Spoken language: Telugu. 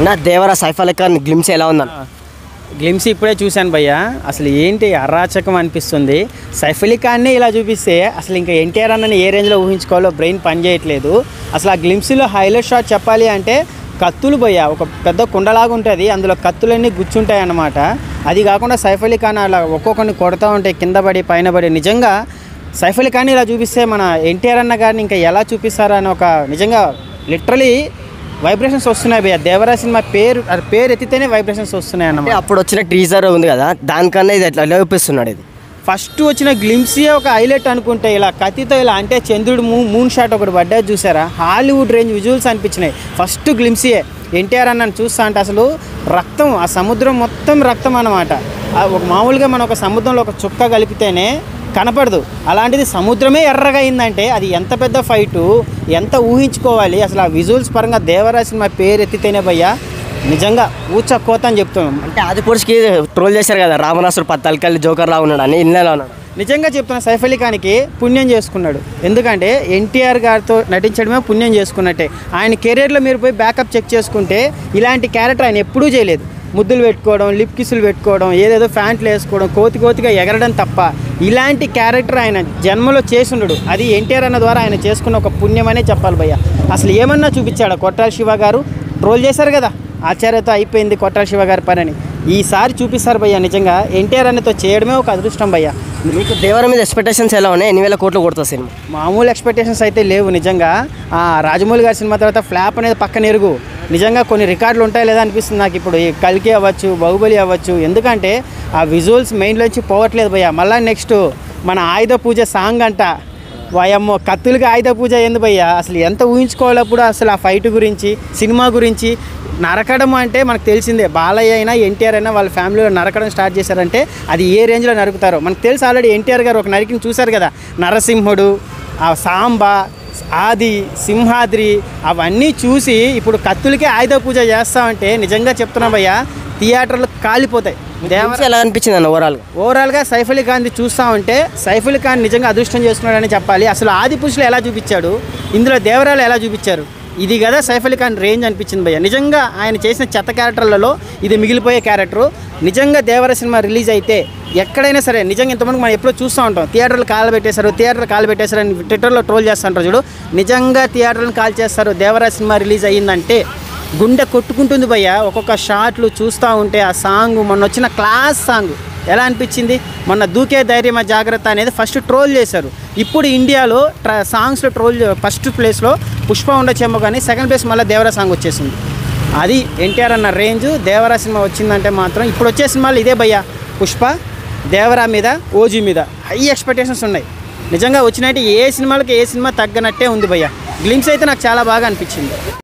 నా దేవరా సైఫ్ అలీ ఖాన్ గ్లిమ్స్ ఎలా ఉందన్న? గ్లిమ్స్ ఇప్పుడే చూశాను భయ్య. అసలు ఏంటి అరాచకం అనిపిస్తుంది. సైఫ్ అలీ ఖాన్నే ఇలా చూపిస్తే అసలు ఇంకా ఎన్టీఆర్ అన్నని ఏ రేంజ్లో ఊహించుకోవాలో బ్రెయిన్ పనిచేయట్లేదు. అసలు ఆ గ్లిమ్స్లో హైలైట్ షాట్ చెప్పాలి అంటే కత్తులు భయ్య, ఒక పెద్ద కుండలాగా ఉంటుంది, అందులో కత్తులన్నీ గుచ్చుంటాయి అన్నమాట. అది కాకుండా సైఫ్ అలీ ఖాన్ అలా ఒక్కొక్కరిని కొడతా ఉంటాయి, కింద పడి పైన పడి. నిజంగా సైఫ్ అలీ ఖాన్ ఇలా చూపిస్తే మన ఎన్టీఆర్ అన్న గారిని ఇంకా ఎలా చూపిస్తారో అని ఒక నిజంగా లిటరలీ వైబ్రేషన్స్ వస్తున్నాయి భయ్య. దేవరా సినిమా పేరు ఎత్తితేనే వైబ్రేషన్స్ వస్తున్నాయి అన్నమాట. అప్పుడు వచ్చిన టీజర్ ఉంది కదా, దానికన్నా ఇది ఎట్లా చూపిస్తున్నాడు? ఇది ఫస్ట్ వచ్చిన గ్లిమ్సే ఒక హైలైట్ అనుకుంటే, ఇలా కత్తితో ఇలా అంటే చంద్రుడు మూన్ షాట్ ఒకటి పడ్డది చూసారా, హాలీవుడ్ రేంజ్ విజువల్స్ అనిపించినాయి. ఫస్ట్ గ్లిమ్సే ఎన్టీఆర్ అన్నని చూస్తా అంటే అసలు రక్తం, ఆ సముద్రం మొత్తం రక్తం అన్నమాట. ఒక మామూలుగా మనం ఒక సముద్రంలో ఒక చుక్క కలిపితేనే కనపడదు, అలాంటిది సముద్రమే ఎర్రగా అయిందంటే అది ఎంత పెద్ద ఫైటు, ఎంత ఊహించుకోవాలి. అసలు ఆ విజువల్స్ పరంగా దేవరా సినిమా పేరు ఎత్తితేనే భయ్యా నిజంగా ఊచకోత అని చెప్తున్నాం. అంటే ఆదిపురుషుకి ట్రోల్ చేశారు కదా, రావణాసుడు పత్తలకల్లి జోకర్లా ఉన్నాడు అని, ఇన్నెలా ఉన్నాడు. నిజంగా చెప్తున్నా, సైఫ్ అలీ ఖాన్కి పుణ్యం చేసుకున్నాడు. ఎందుకంటే ఎన్టీఆర్ గారితో నటించడమే పుణ్యం చేసుకున్నట్టే. ఆయన కెరీర్లో మీరు పోయి బ్యాకప్ చెక్ చేసుకుంటే ఇలాంటి క్యారెక్టర్ ఆయన ఎప్పుడూ చేయలేదు. ముద్దులు పెట్టుకోవడం, లిప్ కిసులు పెట్టుకోవడం, ఏదేదో ఫ్యాంట్లు వేసుకోవడం, కోతిగా ఎగరడం తప్ప ఇలాంటి క్యారెక్టర్ ఆయన జన్మలో చేసుండడు. అది ఎన్టీఆర్ అన్న ద్వారా ఆయన చేసుకున్న ఒక పుణ్యమనే చెప్పాలి భయ్య. అసలు ఏమన్నా చూపించాడు? కొట్టాల శివ గారు ట్రోల్ చేశారు కదా, ఆచార్యతో అయిపోయింది కొట్టాల శివ గారి పని అని. ఈసారి చూపిస్తారు భయ్య. నిజంగా ఎన్టీఆర్ అన్నతో చేయడమే ఒక అదృష్టం భయ్య. మీకు దేవర మీద ఎక్స్పెక్టేషన్స్ ఎలా ఉన్నాయి? 8,000 కోట్లు కొడుతుంది సినిమా. మామూలు ఎక్స్పెక్టేషన్స్ అయితే లేవు నిజంగా. రాజమౌళి గారి సినిమా తర్వాత ఫ్లాప్ అనేది పక్కన ఎరుగు. నిజంగా కొన్ని రికార్డులు ఉంటాయి లేదా అనిపిస్తుంది నాకు ఇప్పుడు. ఈ కల్కి అవ్వచ్చు, బాహుబలి అవ్వచ్చు, ఎందుకంటే ఆ విజువల్స్ మెయిన్లోంచి పోవట్లేదు భయ్య. మళ్ళీ నెక్స్ట్ మన ఆయుధ పూజ సాంగ్ అంట, వాయమ్మో కత్తులకి ఆయుధ పూజ ఏంది భయ్య. అసలు ఎంత ఊహించుకోవాలప్పుడు అసలు ఆ ఫైట్ గురించి, సినిమా గురించి. నరకడం అంటే మనకు తెలిసిందే, బాలయ్య అయినా ఎన్టీఆర్ అయినా వాళ్ళ ఫ్యామిలీలో నరకడం స్టార్ట్ చేశారంటే అది ఏ రేంజ్లో నరుకుతారో మనకు తెలుసు. ఆల్రెడీ ఎన్టీఆర్ గారు ఒక నరికిని చూశారు కదా, నరసింహుడు, ఆ సాంబా, ఆది, సింహాద్రి, అవన్నీ చూసి ఇప్పుడు కత్తులకే ఆయుధ పూజ చేస్తామంటే నిజంగా చెప్తున్నా భయ్య, థియేటర్లు కాలిపోతాయి. ఎలా అనిపించింది అన్న ఓవరాల్గా సైఫ్ అలీ ఖాన్ చూస్తా ఉంటే సైఫ్ అలీ ఖాన్ నిజంగా అదృష్టం చేసుకున్నాడని చెప్పాలి. అసలు ఆది పురుషులు ఎలా చూపించాడు, ఇందులో దేవరాలు ఎలా చూపించారు, ఇది కదా సైఫ్ అలీ ఖాన్ రేంజ్ అనిపించింది భయ్య. నిజంగా ఆయన చేసిన చెత్త క్యారెక్టర్లలో ఇది మిగిలిపోయే క్యారెక్టరు. నిజంగా దేవర సినిమా రిలీజ్ అయితే ఎక్కడైనా సరే నిజంగా ఇంతమంది మనం ఎప్పుడో చూస్తూ ఉంటాం, థియేటర్లు కాలు పెట్టేశారు అని ట్విట్టర్లో ట్రోల్ చేస్తుంటారు చూడు. నిజంగా థియేటర్లను కాల్ చేస్తారు. దేవర సినిమా రిలీజ్ అయ్యిందంటే గుండె కొట్టుకుంటుంది భయ్య. ఒక్కొక్క షాట్లు చూస్తూ ఉంటే ఆ సాంగ్, మొన్న వచ్చిన క్లాస్ సాంగ్ ఎలా అనిపించింది. మొన్న దూకే ధైర్యమా జాగ్రత్త అనేది ఫస్ట్ ట్రోల్ చేశారు. ఇప్పుడు ఇండియాలో సాంగ్స్లో ట్రోల్ ఫస్ట్ ప్లేస్లో పుష్ప ఉండొచ్చేమో, కానీ సెకండ్ ప్లేస్ మళ్ళీ దేవరా సాంగ్ వచ్చేసింది. అది ఎన్టీఆర్ అన్న రేంజ్. దేవరా సినిమా వచ్చిందంటే మాత్రం ఇప్పుడు వచ్చే సినిమాలు ఇదే భయ్య, పుష్ప, దేవరా మీద, ఓజీ మీద హై ఎక్స్పెక్టేషన్స్ ఉన్నాయి. నిజంగా వచ్చినట్టు ఏ సినిమాలకి ఏ సినిమా తగ్గనట్టే ఉంది భయ్య. గ్లిమ్స్ అయితే నాకు చాలా బాగా అనిపించింది.